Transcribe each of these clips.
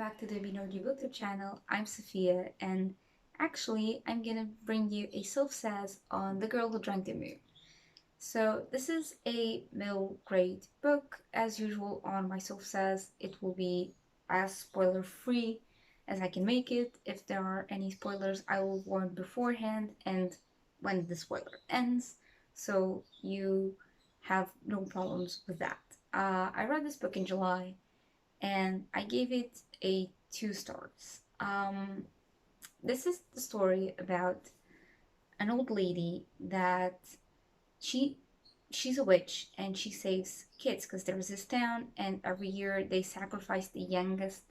back to the Binodi Booktube channel. I'm Sophia, and actually, I'm gonna bring you a Soph Says on The Girl Who Drank the Moon. So, this is a middle grade book. As usual on my Soph Says, it will be as spoiler free as I can make it. If there are any spoilers, I will warn beforehand and when the spoiler ends, so you have no problems with that. I read this book in July and I gave it a 2 stars. This is the story about an old lady that she she's a witch and she saves kids because there's this town and every year they sacrifice the youngest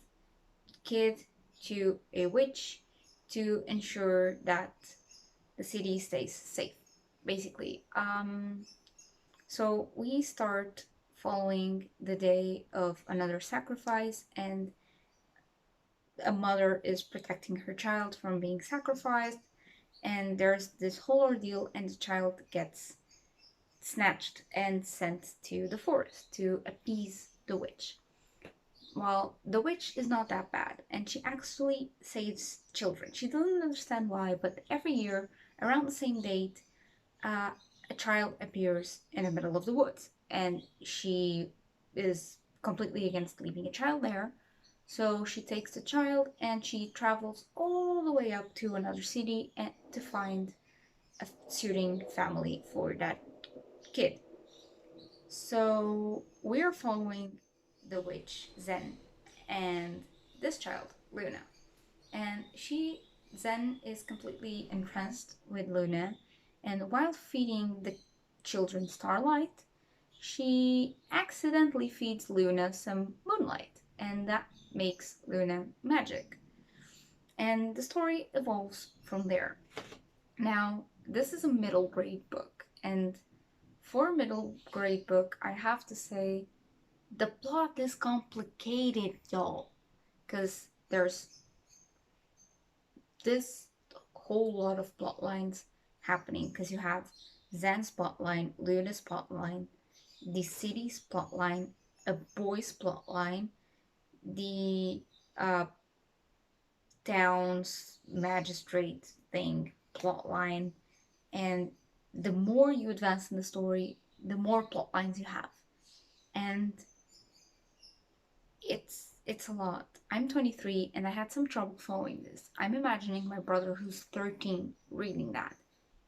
kid to a witch to ensure that the city stays safe, basically. So we start following the day of another sacrifice, and a mother is protecting her child from being sacrificed, and there's this whole ordeal, and the child gets snatched and sent to the forest to appease the witch. Well, the witch is not that bad, and she actually saves children. She doesn't understand why, but every year, around the same date, uh, a child appears in the middle of the woods, and she is completely against leaving a child there. So she takes the child and she travels all the way up to another city and to find a suiting family for that kid. So we're following the witch Zen and this child Luna, and Zen is completely entranced with Luna, and while feeding the children starlight, she accidentally feeds Luna some moonlight, and that makes Luna magic. And the story evolves from there. Now, this is a middle grade book, and for a middle grade book, I have to say the plot is complicated, y'all, because there's this whole lot of plot lines happening because you have Zan's plotline, Luna's plotline, the city's plotline, a boy's plotline, the town's magistrate thing plotline, and the more you advance in the story, the more plot lines you have, and it's a lot. I'm 23 and I had some trouble following this. I'm imagining my brother who's 13 reading that.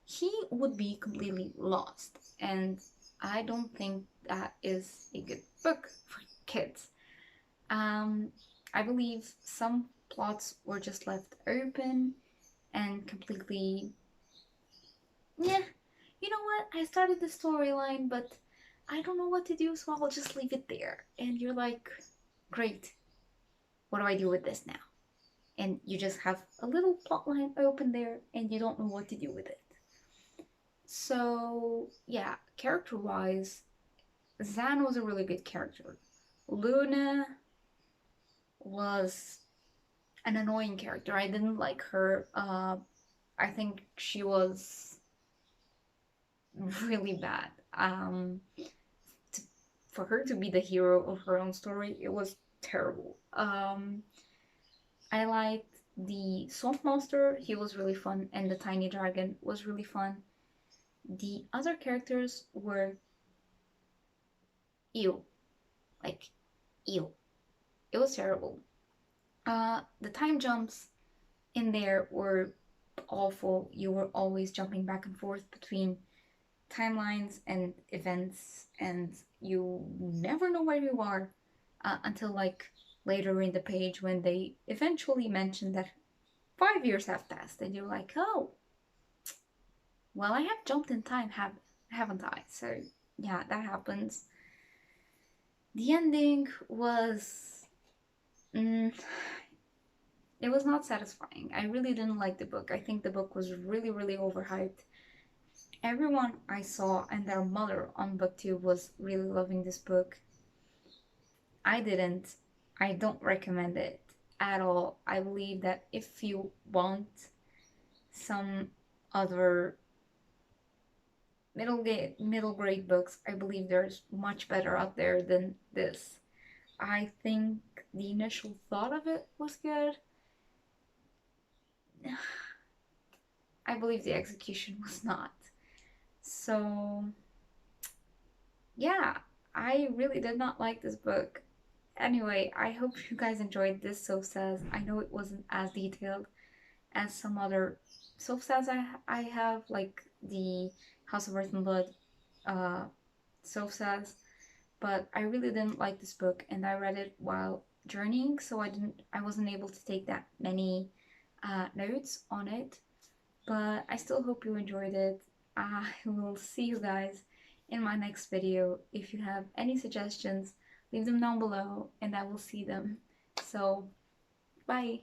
He would be completely lost, and I don't think that is a good book for kids. Um, I believe some plots were just left open and completely, yeah, you know what? I started the storyline, but I don't know what to do, so I'll just leave it there. And you're like, great, what do I do with this now? And you just have a little plot line open there and you don't know what to do with it. So, yeah, character wise, Zan was a really good character. Luna was an annoying character. I didn't like her. I think she was really bad. To, for her to be the hero of her own story, it was terrible. I liked the swamp monster, he was really fun, and the tiny dragon was really fun. The other characters were ew. Like, ew. It was terrible. The time jumps in there were awful. You were always jumping back and forth between timelines and events, and you never know where you are until like later in the page when they eventually mention that 5 years have passed, and you're like, oh, well, I have jumped in time, haven't I? So yeah, that happens. The ending was, mm, it was not satisfying. I really didn't like the book. I think the book was really, really overhyped. Everyone I saw and their mother on booktube was really loving this book. I didn't. I don't recommend it at all. I believe that if you want some other middle grade books, I believe there's much better out there than this. I think the initial thought of it was good. I believe the execution was not. So, yeah, I really did not like this book. Anyway, I hope you guys enjoyed this Soph Says. I know it wasn't as detailed as some other Soph Says I have, like the House of Earth and Blood uh, Soph Says, but I really didn't like this book, and I read it while journeying, so I wasn't able to take that many notes on it. But I still hope you enjoyed it. I will see you guys in my next video. If you have any suggestions, leave them down below and I will see them. So, bye!